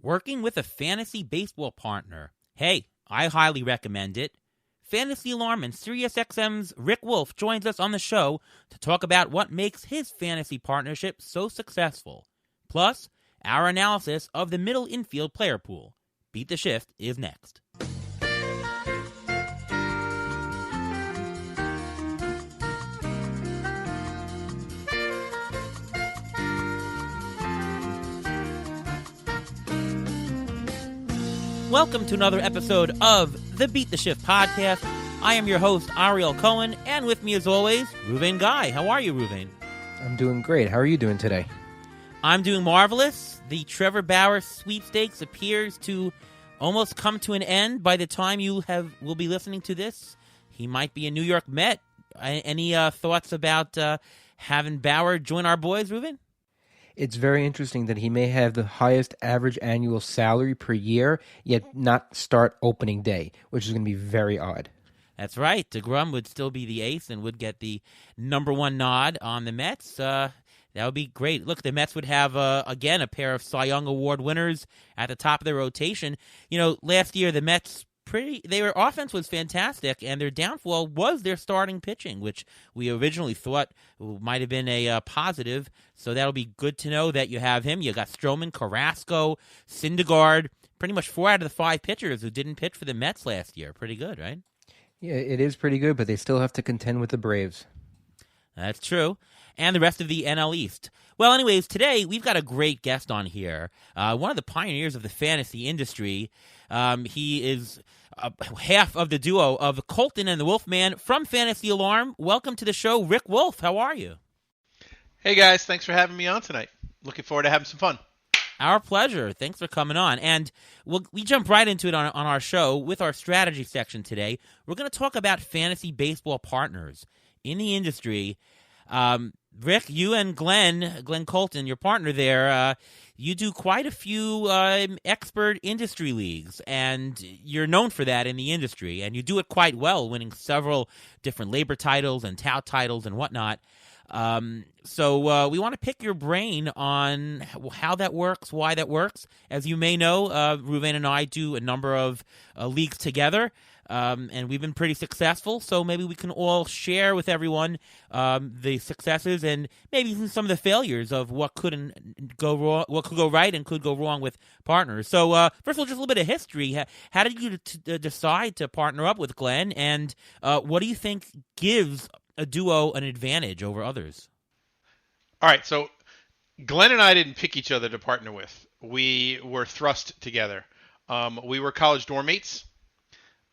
Working with a fantasy baseball partner. Hey, I highly recommend it. Fantasy Alarm and SiriusXM's Rick Wolf joins us on the show to talk about what makes his fantasy partnership so successful. Plus, our analysis of the Middle Infield player pool. Beat the Shift is next. Welcome to another episode of the Beat the Shift podcast. I am your host, Ariel Cohen, and with me as always, Ruvain Guy. How are you, Ruvain? I'm doing great. How are you doing today? I'm doing marvelous. The Trevor Bauer sweepstakes appears to almost come to an end by the time you will be listening to this. He might be a New York Met. Any thoughts about having Bauer join our boys, Ruvain? It's very interesting that he may have the highest average annual salary per year, yet not start opening day, which is going to be very odd. That's right. DeGrom would still be the ace and would get the number one nod on the Mets. That would be great. Look, the Mets would have, again, a pair of Cy Young Award winners at the top of their rotation. You know, last year the Mets, their offense was fantastic, and their downfall was their starting pitching, which we originally thought might have been a positive. So that'll be good to know that you have him. You got Stroman, Carrasco, Syndergaard, pretty much 4 out of the 5 pitchers who didn't pitch for the Mets last year. Pretty good, right? Yeah, it is pretty good, but they still have to contend with the Braves. That's true. And the rest of the NL East. Well, anyways, today we've got a great guest on here. One of the pioneers of the fantasy industry. He is half of the duo of Colton and the Wolfman from Fantasy Alarm. Welcome to the show, Rick Wolf. How are you? Hey, guys. Thanks for having me on tonight. Looking forward to having some fun. Our pleasure. Thanks for coming on. And we jump right into it on our show with our strategy section today. We're going to talk about fantasy baseball partners in the industry. Rick, you and Glenn Colton, your partner there, you do quite a few expert industry leagues, and you're known for that in the industry, and you do it quite well, winning several different labor titles and tout titles and whatnot. So we want to pick your brain on how that works, why that works. As you may know, Ruvain and I do a number of leagues together. And we've been pretty successful, so maybe we can all share with everyone the successes and maybe even some of the failures of what couldn't go wrong, what could go right and could go wrong with partners. So first of all, just a little bit of history. How did you decide to partner up with Glenn, and what do you think gives a duo an advantage over others? All right, so Glenn and I didn't pick each other to partner with. We were thrust together. We were college dorm mates.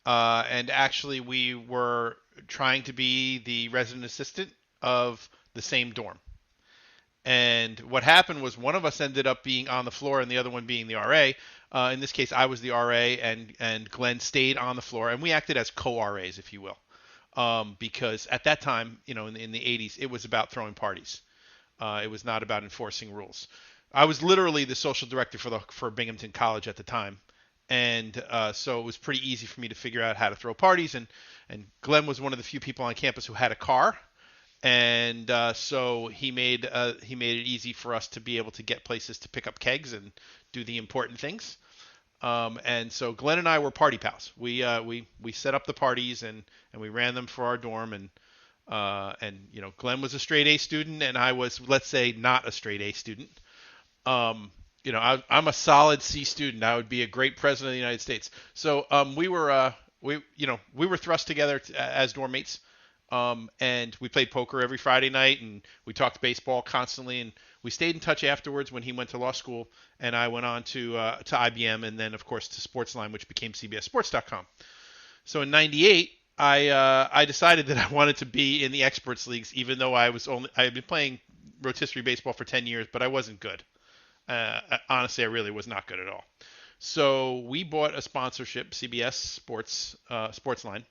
And actually, we were trying to be the resident assistant of the same dorm. And what happened was one of us ended up being on the floor and the other one being the RA. In this case, I was the RA, and Glenn stayed on the floor. And we acted as co-RAs, if you will. Because at that time, you know, in the 80s, it was about throwing parties. It was not about enforcing rules. I was literally the social director for Binghamton College at the time. And so it was pretty easy for me to figure out how to throw parties. And Glenn was one of the few people on campus who had a car. And so he made it easy for us to be able to get places to pick up kegs and do the important things. And so Glenn and I were party pals. We set up the parties and we ran them for our dorm. And you know, Glenn was a straight A student and I was, let's say, not a straight A student. You know, I'm a solid C student. I would be a great president of the United States. So we were thrust together as dorm mates, and we played poker every Friday night, and we talked baseball constantly, and we stayed in touch afterwards when he went to law school, and I went on to IBM, and then of course to Sportsline, which became CBSSports.com. So in '98, I decided that I wanted to be in the experts leagues, even though I had been playing rotisserie baseball for 10 years, but I wasn't good. Honestly, I really was not good at all. So we bought a sponsorship, CBS Sportsline,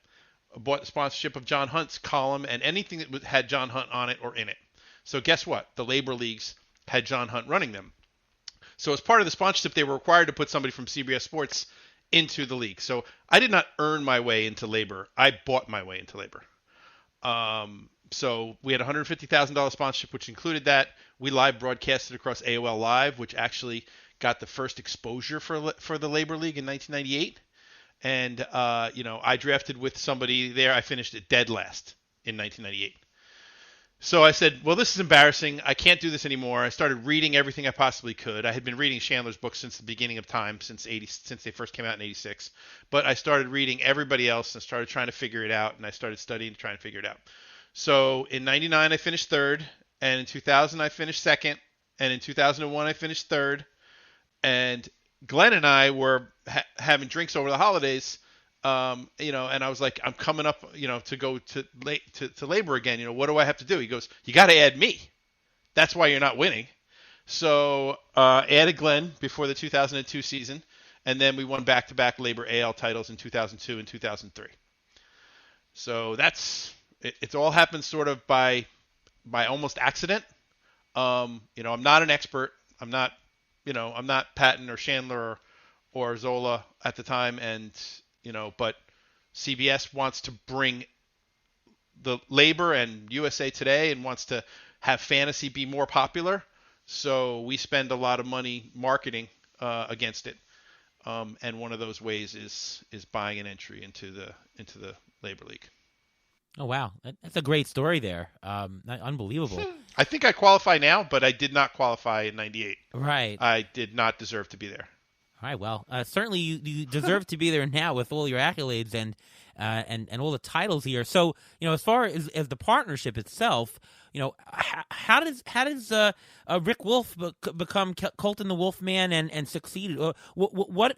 bought a sponsorship of John Hunt's column and anything that had John Hunt on it or in it. So guess what? The labor leagues had John Hunt running them. So as part of the sponsorship, they were required to put somebody from CBS Sports into the league. So I did not earn my way into labor. I bought my way into labor. So we had a $150,000 sponsorship, which included that. We live broadcasted across AOL Live, which actually got the first exposure for the labor league in 1998, and I drafted with somebody there. I finished it dead last in 1998. So I said, well, this is embarrassing. I can't do this anymore. I started reading everything I possibly could. I had been reading Chandler's books since the beginning of time, since they first came out in '86. But I started reading everybody else and started trying to figure it out, and I started studying to try and figure it out. So in '99 I finished third, and in 2000 I finished second, and in 2001 I finished third. And Glenn and I were having drinks over the holidays. And I was like, I'm coming up, to go to labor again. What do I have to do? He goes, you got to add me. That's why you're not winning. So added Glenn before the 2002 season, and then we won back-to-back labor AL titles in 2002 and 2003. So that's it's all happened sort of by almost accident. I'm not an expert. I'm not Patton or Chandler or Zola at the time, and but CBS wants to bring the labor and USA Today and wants to have fantasy be more popular. So we spend a lot of money marketing against it. And one of those ways is buying an entry into the labor league. Oh, wow. That's a great story there. Unbelievable. I think I qualify now, but I did not qualify in '98. Right. I did not deserve to be there. All right. Well, certainly you deserve to be there now with all your accolades and all the titles here. So, as far as the partnership itself, how does Rick Wolf become Colton the Wolfman and succeed? What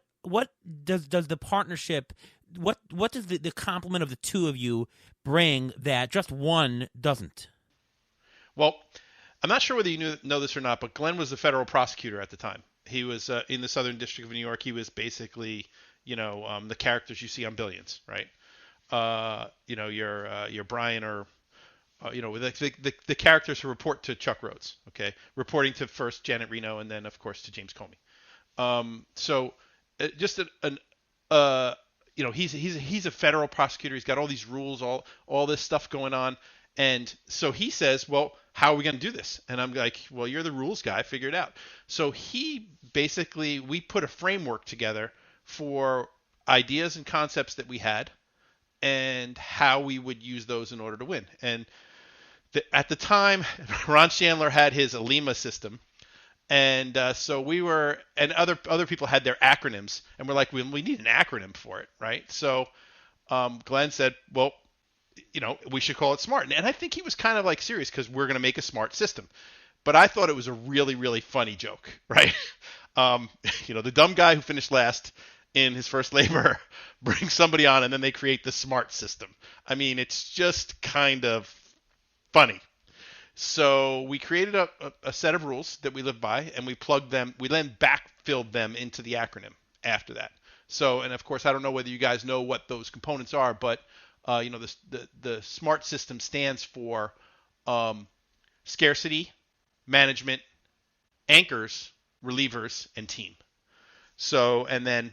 does the partnership? What does the complement of the two of you bring that just one doesn't? Well, I'm not sure whether you know this or not, but Glenn was the federal prosecutor at the time. He was in the Southern District of New York. He was basically, the characters you see on Billions, right? Your Brian or, the characters who report to Chuck Rhodes, okay? Reporting to first Janet Reno and then, of course, to James Comey. He's a federal prosecutor. He's got all these rules, all this stuff going on. And so he says, well, how are we going to do this? And I'm like, well, you're the rules guy. Figure it out. So we put a framework together for ideas and concepts that we had and how we would use those in order to win. And at the time, Ron Chandler had his ALIMA system. And so we were, and other people had their acronyms. And we're like, we need an acronym for it, right? So Glenn said, well, we should call it SMART. And I think he was kind of like serious because we're going to make a smart system. But I thought it was a really, really funny joke, right? The dumb guy who finished last in his first labor brings somebody on and then they create the SMART system. I mean, it's just kind of funny. So we created a set of rules that we lived by, and we then backfilled them into the acronym after that. So, and of course, I don't know whether you guys know what those components are, but the SMART system stands for scarcity, management, anchors, relievers, and team. So, and then,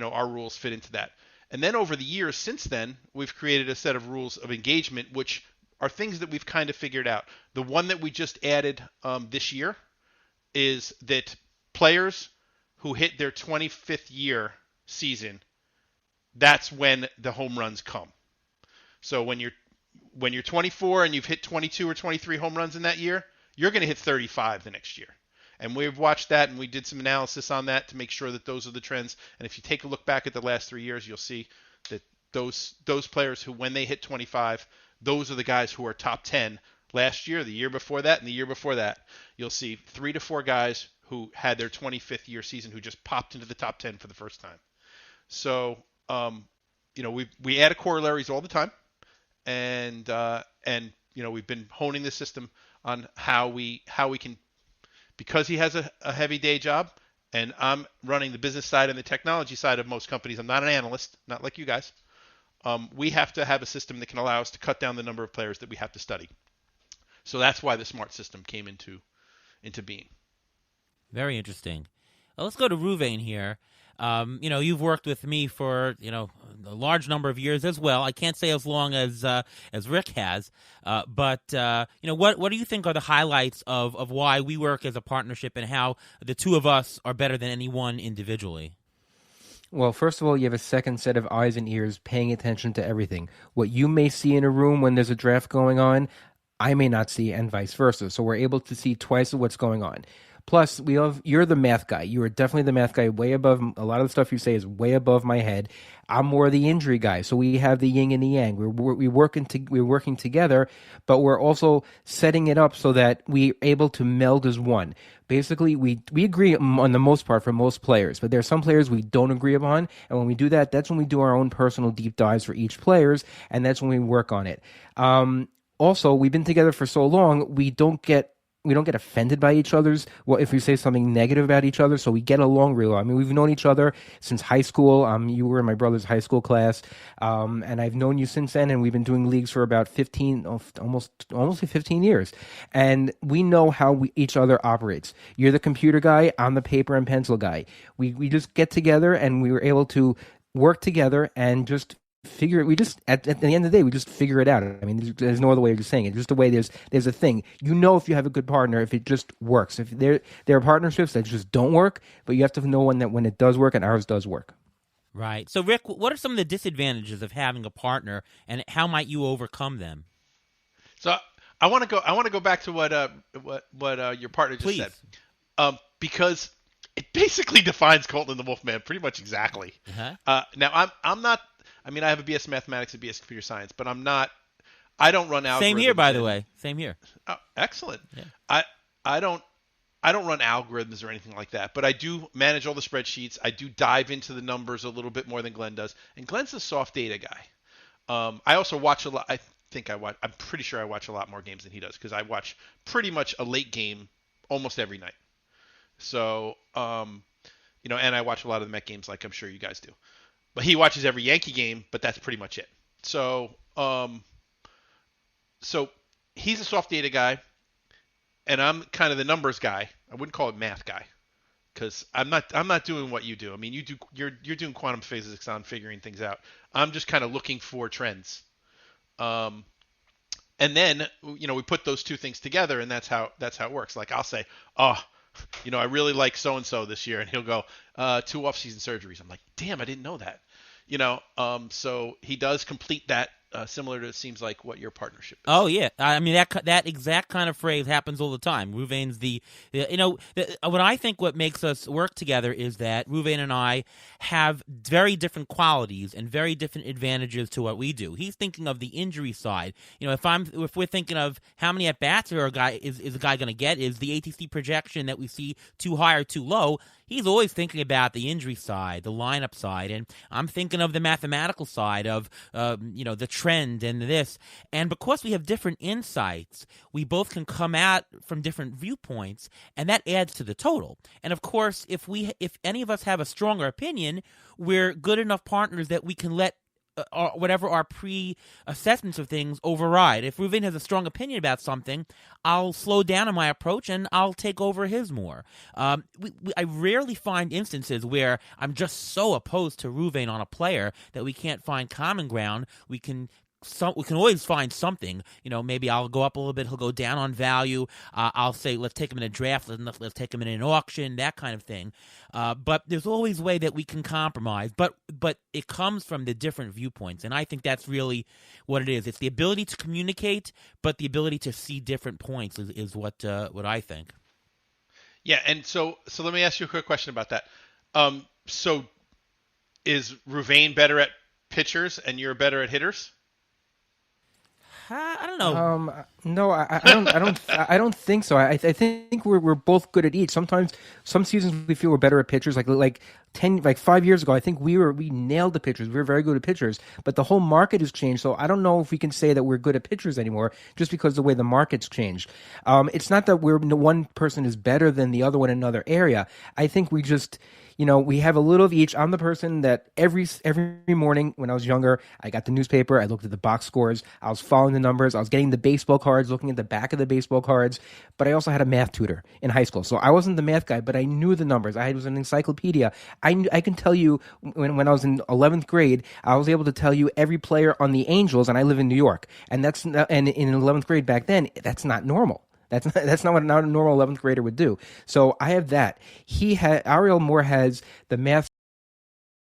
our rules fit into that. And then over the years since then, we've created a set of rules of engagement, which are things that we've kind of figured out. The one that we just added this year is that players who hit their 25th year season, that's when the home runs come. So when you're 24 and you've hit 22 or 23 home runs in that year, you're going to hit 35 the next year. And we've watched that, and we did some analysis on that to make sure that those are the trends. And if you take a look back at the last 3 years, you'll see that those players who, when they hit 25, those are the guys who are top 10 last year, the year before that, and the year before that. You'll see 3 to 4 guys who had their 25th year season who just popped into the top 10 for the first time. So, we add corollaries all the time, and we've been honing the system on how we can, because he has a heavy day job, and I'm running the business side and the technology side of most companies. I'm not an analyst, not like you guys. We have to have a system that can allow us to cut down the number of players that we have to study. So that's why the SMART system came into being. Very interesting. Well, let's go to Ruvain here. You've worked with me for, a large number of years as well. I can't say as long as Rick has, but what do you think are the highlights of why we work as a partnership and how the two of us are better than anyone individually? Well, first of all, you have a second set of eyes and ears paying attention to everything. What you may see in a room when there's a draft going on, I may not see, and vice versa. So we're able to see twice of what's going on. Plus, you're the math guy. You are definitely the math guy, way above a lot of the stuff you say is way above my head. I'm more the injury guy. So we have the yin and the yang. We're working together, but we're also setting it up so that we're able to meld as one. Basically, we agree on the most part for most players, but there are some players we don't agree upon, and when we do that, that's when we do our own personal deep dives for each players, and that's when we work on it. Also, we've been together for so long, we don't get offended by each other's. Well, if we say something negative about each other, so we get along real well. I mean, we've known each other since high school. You were in my brother's high school class, and I've known you since then. And we've been doing leagues for about almost 15 years, and we know how each other operates. You're the computer guy. I'm the paper and pencil guy. We just get together, and we were able to work together and just figure it. We just at the end of the day, we just figure it out. I mean, there's no other way of just saying it. Just the way there's a thing. You know, if you have a good partner, if it just works. If there are partnerships that just don't work, but you have to know when it does work, and ours does work. Right. So, Rick, what are some of the disadvantages of having a partner, and how might you overcome them? So I want to go back to what your partner just said, because it basically defines Colton the Wolfman pretty much exactly. Now I'm not. I mean, I have a BS in mathematics and BS computer science, but I don't run algorithms. Same here, by the way. Same here. Oh, excellent. Yeah. I don't run algorithms or anything like that, but I do manage all the spreadsheets. I do dive into the numbers a little bit more than Glenn does, and Glenn's a soft data guy. I also watch a lot. I'm pretty sure I watch a lot more games than he does, because I watch pretty much a late game almost every night. So, and I watch a lot of the Met games, like I'm sure you guys do. But he watches every Yankee game, but that's pretty much it. So he's a soft data guy, and I'm kind of the numbers guy. I wouldn't call it math guy, because I'm not doing what you do. I mean, you're doing quantum physics on figuring things out. I'm just kind of looking for trends. And then we put those two things together, and that's how it works. Like, I'll say, I really like so and so this year, and he'll go 2 off-season surgeries. I'm like, damn, I didn't know that. So he does complete that, similar to, it seems like, what your partnership is. Oh yeah, I mean that exact kind of phrase happens all the time. Ruvain's what I think what makes us work together is that Ruvain and I have very different qualities and very different advantages to what we do. He's thinking of the injury side. If we're thinking of how many at bats is a guy going to get, is the ATC projection that we see too high or too low. He's always thinking about the injury side, the lineup side, and I'm thinking of the mathematical side of, the trend and this. And because we have different insights, we both can come at from different viewpoints, and that adds to the total. And of course, if any of us have a stronger opinion, we're good enough partners that we can let whatever our pre-assessments of things override. If Ruvain has a strong opinion about something, I'll slow down on my approach and I'll take over his more. I rarely find instances where I'm just so opposed to Ruvain on a player that we can't find common ground. We can always find something. Maybe I'll go up a little bit, he'll go down on value. I'll say, let's take him in a draft, let's take him in an auction, that kind of thing. But there's always a way that we can compromise. But it comes from the different viewpoints, and I think that's really what it is. It's the ability to communicate, but the ability to see different points is what I think. Yeah, and so let me ask you a quick question about that. So is Ruvain better at pitchers and you're better at hitters? I don't know. No, I don't think so. I think we're both good at each. Sometimes, some seasons we feel we're better at pitchers. Like 5 years ago, I think we nailed the pitchers. We were very good at pitchers. But the whole market has changed, so I don't know if we can say that we're good at pitchers anymore, just because of the way the market's changed. It's not that one person is better than the other one in another area. I think we just, we have a little of each. I'm the person that every morning when I was younger, I got the newspaper, I looked at the box scores, I was following the numbers, I was getting the baseball cards, looking at the back of the baseball cards, but I also had a math tutor in high school. So I wasn't the math guy, but I knew the numbers. I was an encyclopedia. I can tell you when I was in 11th grade, I was able to tell you every player on the Angels, and I live in New York. And in 11th grade back then, that's not normal. That's not what a normal 11th grader would do. So I have that. Ariel Moore has the math